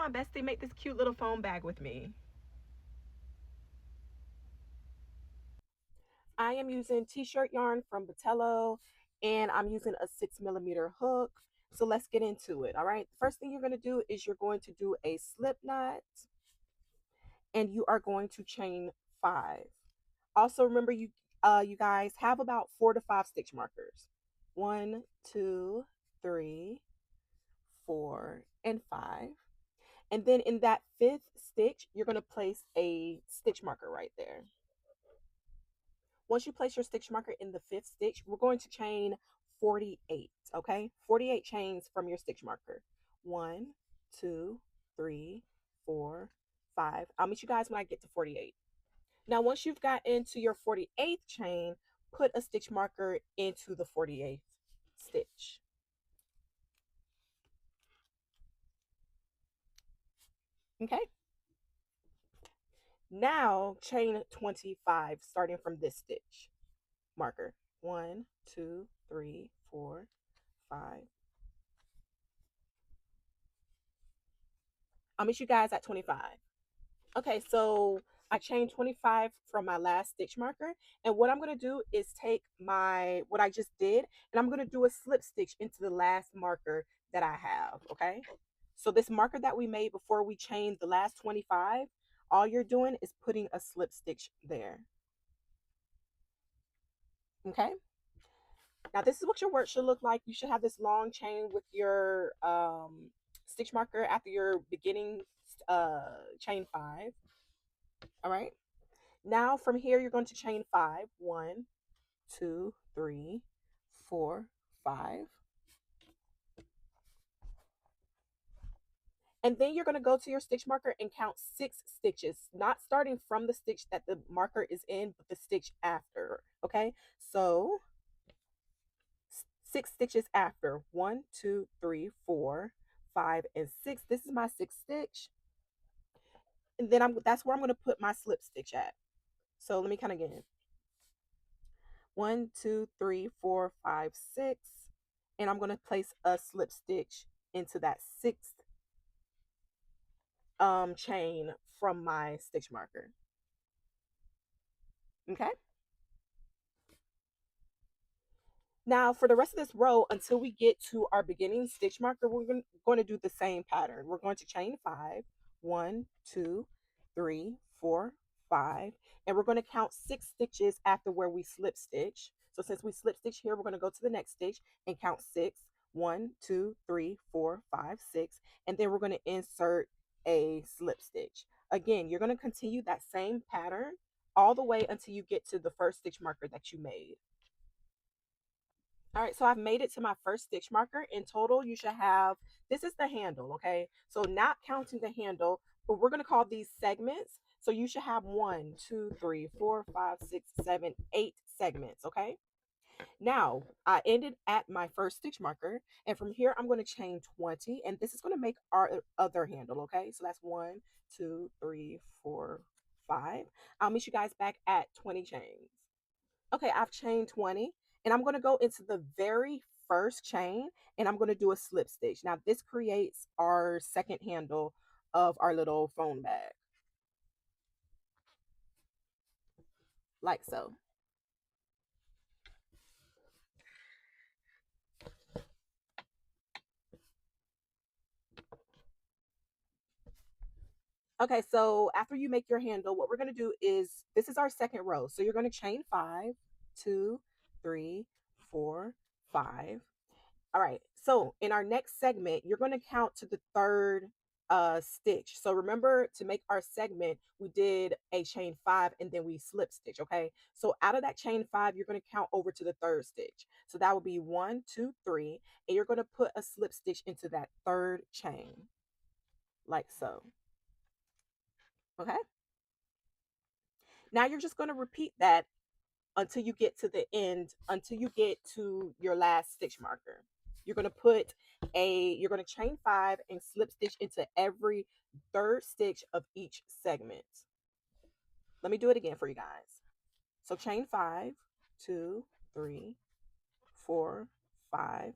on, bestie, make this cute little foam bag with me. I am using t-shirt yarn from Botello, and I'm using a 6mm hook. So let's get into it. All right. The first thing you're going to do is you're going to do a slip knot, and you are going to chain 5. Also remember, you guys have about 4 to 5 stitch markers. 1, 2, 3, 4, and 5. And then in that 5th stitch, you're going to place a stitch marker right there. Once you place your stitch marker in the 5th stitch, we're going to chain 48, okay? 48 chains from your stitch marker. 1, 2, 3, 4, 5. I'll meet you guys when I get to 48. Now, once you've got into your 48th chain, put a stitch marker into the 48th stitch. Okay? Now, chain 25, starting from this stitch marker. 1, 2, 3, 4, 5. I'll meet you guys at 25. Okay, so I chained 25 from my last stitch marker, and what I'm going to do is take what I just did, and I'm going to do a slip stitch into the last marker that I have. Okay, so this marker that we made before we chained the last 25, all you're doing is putting a slip stitch there. Okay, now this is what your work should look like. You should have this long chain with your stitch marker after your beginning chain 5. All right, now from here you're going to chain 5. 1, 2, 3, 4, 5. And then you're going to go to your stitch marker and count 6 stitches, not starting from the stitch that the marker is in, but the stitch after. Okay, so 6 stitches after. 1, 2, 3, 4, 5, and 6. This is my 6th stitch, and then that's where I'm going to put my slip stitch at. So let me count again. 1, 2, 3, 4, 5, 6, and I'm going to place a slip stitch into that 6th chain from my stitch marker. Okay, now for the rest of this row, until we get to our beginning stitch marker, we're going to do the same pattern. We're going to chain 5. 1, 2, 3, 4, 5, and we're going to count 6 stitches after where we slip stitch. So since we slip stitch here, we're going to go to the next stitch and count 6. 1, 2, 3, 4, 5, 6, and then we're going to insert a slip stitch. Again, you're going to continue that same pattern all the way until you get to the first stitch marker that you made. All right, so I've made it to my first stitch marker. In total, you should have, this is the handle, okay? So not counting the handle, but we're going to call these segments. So you should have 1, 2, 3, 4, 5, 6, 7, 8 segments, okay? Now, I ended at my first stitch marker, and from here, I'm going to chain 20, and this is going to make our other handle, okay? So that's 1, 2, 3, 4, 5. I'll meet you guys back at 20 chains. Okay, I've chained 20, and I'm going to go into the very first chain, and I'm going to do a slip stitch. Now, this creates our second handle of our little phone bag, like so. Okay, so after you make your handle, what we're going to do is, this is our second row. So you're going to chain 5, 2, 3, 4, 5. All right, so in our next segment, you're going to count to the third stitch. So remember, to make our segment, we did a chain 5 and then we slip stitch. Okay, so out of that chain 5, you're going to count over to the third stitch. So that would be 1, 2, 3, and you're going to put a slip stitch into that third chain, like so. Okay, now you're just going to repeat that until you get to the end, until you get to your last stitch marker. You're going to you're going to chain 5 and slip stitch into every third stitch of each segment. Let me do it again for you guys. So chain 5, 2, 3, 4, 5,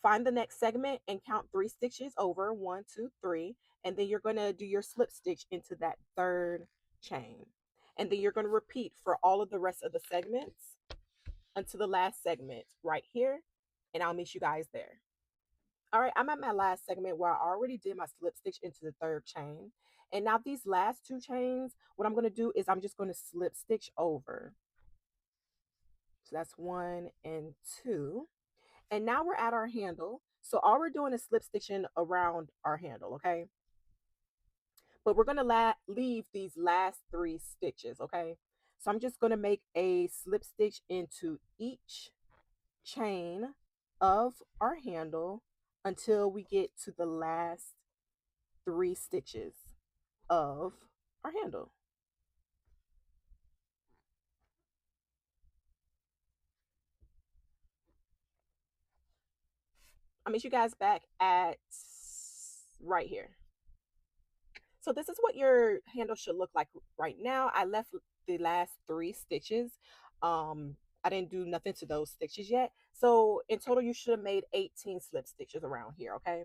Find the next segment and count 3 stitches over, 1, 2, 3, and then you're going to do your slip stitch into that third chain. And then you're going to repeat for all of the rest of the segments until the last segment right here, and I'll meet you guys there. All right, I'm at my last segment where I already did my slip stitch into the third chain. And now these last 2 chains, what I'm going to do is I'm just going to slip stitch over. So that's 1 and 2. And now we're at our handle. So all we're doing is slip stitching around our handle, okay? But we're going to leave these last 3 stitches, okay? So I'm just going to make a slip stitch into each chain of our handle until we get to the last 3 stitches of our handle. I'll meet you guys back at right here. So this is what your handle should look like right now. I left the last 3 stitches. I didn't do nothing to those stitches yet. So in total, you should have made 18 slip stitches around here, okay?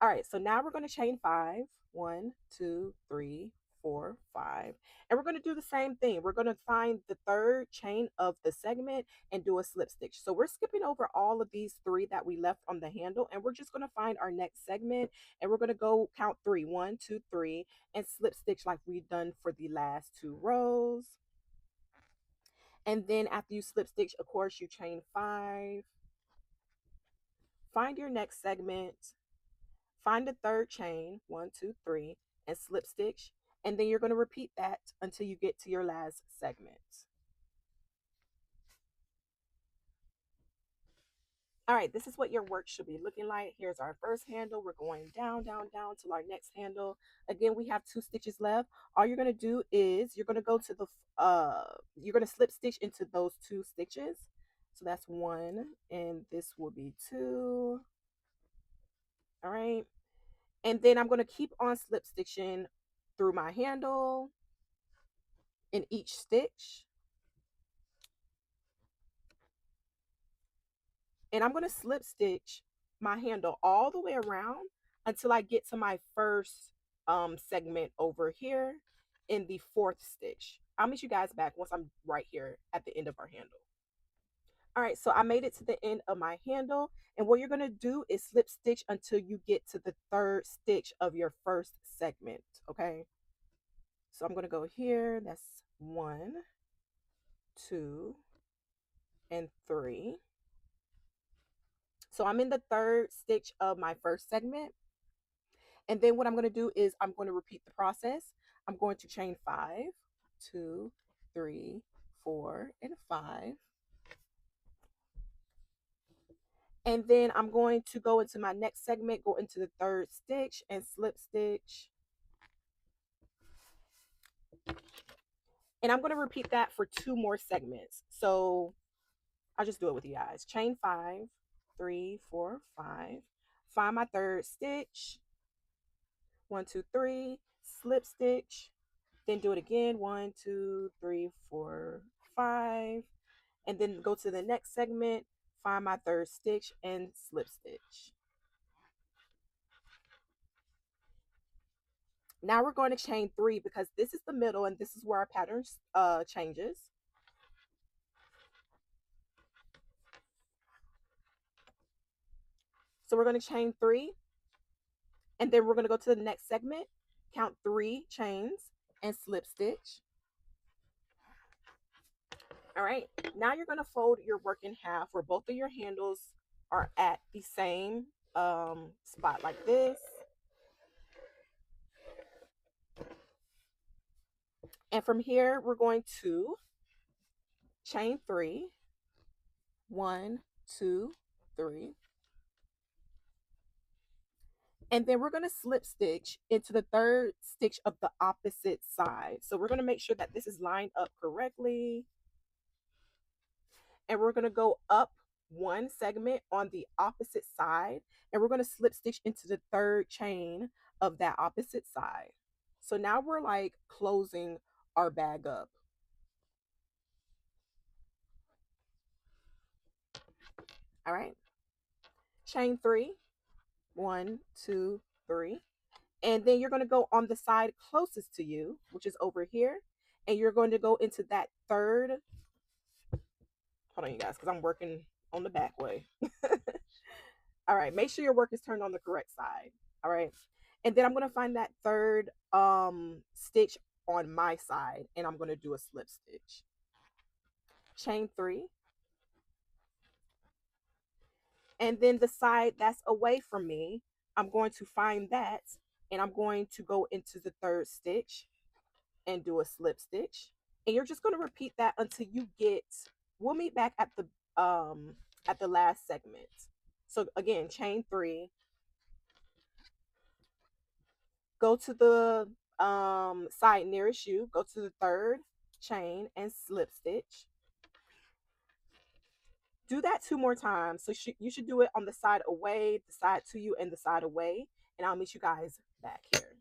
All right, so now we're going to chain 5. 1, 2, 3, 4, 5. And we're going to do the same thing. We're going to find the third chain of the segment and do a slip stitch. So we're skipping over all of these 3 that we left on the handle, and we're just going to find our next segment, and we're going to go count 3. 1, 2, 3, and slip stitch like we've done for the last 2 rows. And then after you slip stitch, of course, you chain 5. Find your next segment. Find the third chain, 1, 2, 3, and slip stitch. And then you're going to repeat that until you get to your last segment. All right, this is what your work should be looking like. Here's our first handle. We're going down, down, down to our next handle. Again, we have 2 stitches left. All you're going to do is you're going to go to the, you're going to slip stitch into those 2 stitches. So that's 1, and this will be 2. All right. And then I'm going to keep on slip stitching through my handle in each stitch. And I'm going to slip stitch my handle all the way around until I get to my first segment over here in the 4th stitch. I'll meet you guys back once I'm right here at the end of our handle. All right, so I made it to the end of my handle, and what you're going to do is slip stitch until you get to the 3rd stitch of your first segment, okay? So I'm going to go here. That's 1, 2, and 3. So I'm in the 3rd stitch of my first segment. And then what I'm going to do is I'm going to repeat the process. I'm going to chain 5, 2, 3, 4, and 5. And then I'm going to go into my next segment, go into the 3rd stitch and slip stitch. And I'm going to repeat that for 2 more segments. So I'll just do it with you guys. Chain 5, 3, 4, 5. Find my 3rd stitch. 1, 2, 3. Slip stitch. Then do it again. 1, 2, 3, 4, 5. And then go to the next segment. Find my 3rd stitch and slip stitch. Now we're going to chain 3 because this is the middle and this is where our pattern changes. So we're going to chain 3, and then we're going to go to the next segment, count 3 chains, and slip stitch. All right, now you're going to fold your work in half where both of your handles are at the same spot like this. And from here, we're going to chain 3. 1, 2, 3. And then we're going to slip stitch into the 3rd stitch of the opposite side. So we're going to make sure that this is lined up correctly. And we're going to go up 1 segment on the opposite side, and we're going to slip stitch into the 3rd chain of that opposite side. So now we're like closing our bag up. All right. chain 3, 1, 2, 3, and then you're going to go on the side closest to you, which is over here, and you're going to go into that third. Hold on, you guys, because I'm working on the back way. All right, make sure your work is turned on the correct side. All right, and then I'm going to find that third stitch on my side, and I'm going to do a slip stitch. Chain 3, and then the side that's away from me, I'm going to find that, and I'm going to go into the third stitch and do a slip stitch, and you're just going to repeat that until you get, we'll meet back at the last segment. So again, chain 3, go to the side nearest you, go to the third chain and slip stitch. Do that 2 more times. So you should do it on the side away, the side to you, and the side away, and I'll meet you guys back here.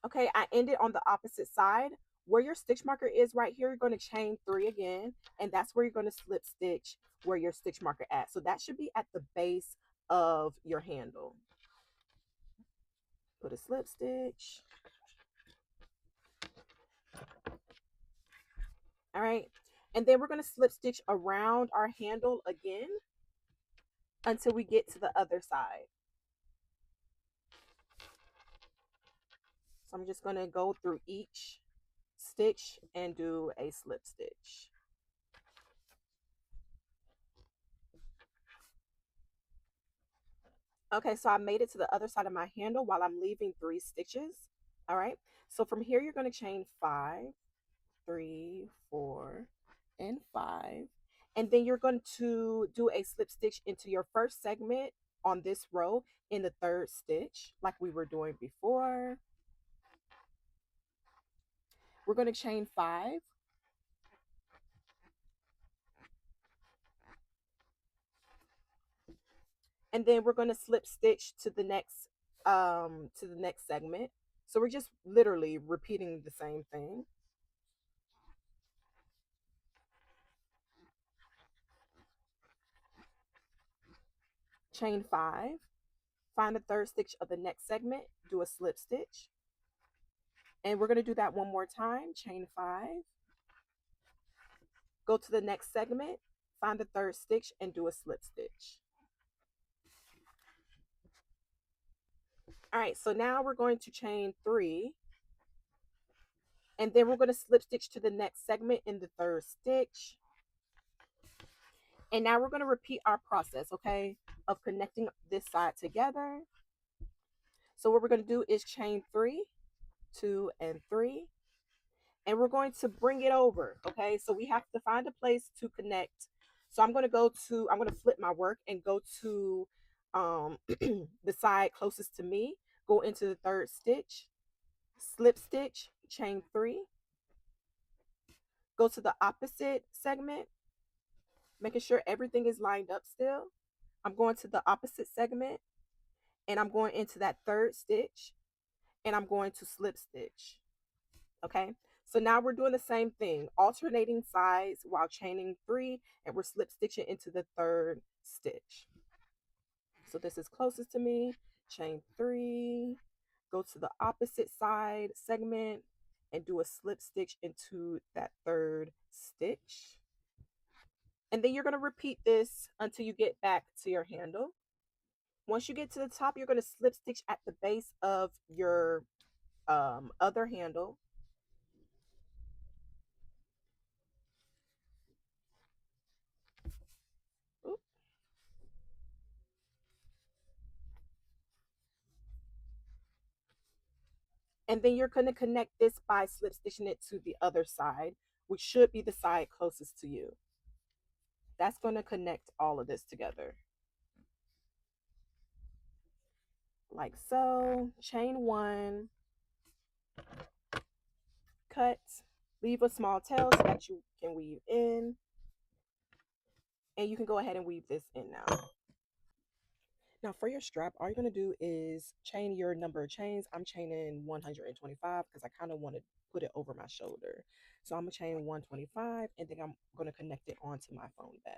Okay, I ended on the opposite side. Where your stitch marker is right here, you're going to chain 3 again, and that's where you're going to slip stitch where your stitch marker at. So that should be at the base of your handle. Put a slip stitch. All right, and then we're going to slip stitch around our handle again until we get to the other side. So I'm just going to go through each stitch and do a slip stitch. Okay, so I made it to the other side of my handle while I'm leaving 3 stitches. All right, so from here you're going to chain 5, 3, 4, and 5, and then you're going to do a slip stitch into your first segment on this row in the third stitch like we were doing before. We're going to chain 5, and then we're going to slip stitch to the next segment. So we're just literally repeating the same thing. Chain 5, find the third stitch of the next segment, do a slip stitch, and we're going to do that 1 more time. Chain 5, go to the next segment, find the third stitch, and do a slip stitch. All right, so now we're going to chain 3, and then we're going to slip stitch to the next segment in the third stitch. And now we're going to repeat our process, okay, of connecting this side together. So what we're going to do is chain 3, 2, and 3, and we're going to bring it over, okay? So we have to find a place to connect. So I'm going to flip my work and go to the side closest to me, go into the third stitch, slip stitch, chain 3, go to the opposite segment, making sure everything is lined up still. I'm going to the opposite segment, and I'm going into that third stitch, and I'm going to slip stitch. Okay, so now we're doing the same thing, alternating sides while chaining 3, and we're slip stitching into the third stitch. So this is closest to me, chain 3, go to the opposite side segment and do a slip stitch into that third stitch. And then you're going to repeat this until you get back to your handle. Once you get to the top, you're going to slip stitch at the base of your other handle. Oop. And then you're going to connect this by slip stitching it to the other side, which should be the side closest to you. That's going to connect all of this together. Like so. Chain 1, cut, leave a small tail so that you can weave in, and you can go ahead and weave this in now. Now for your strap, all you're going to do is chain your number of chains. I'm chaining 125 because I kind of want to put it over my shoulder. So I'm going to chain 125, and then I'm going to connect it onto my phone bag.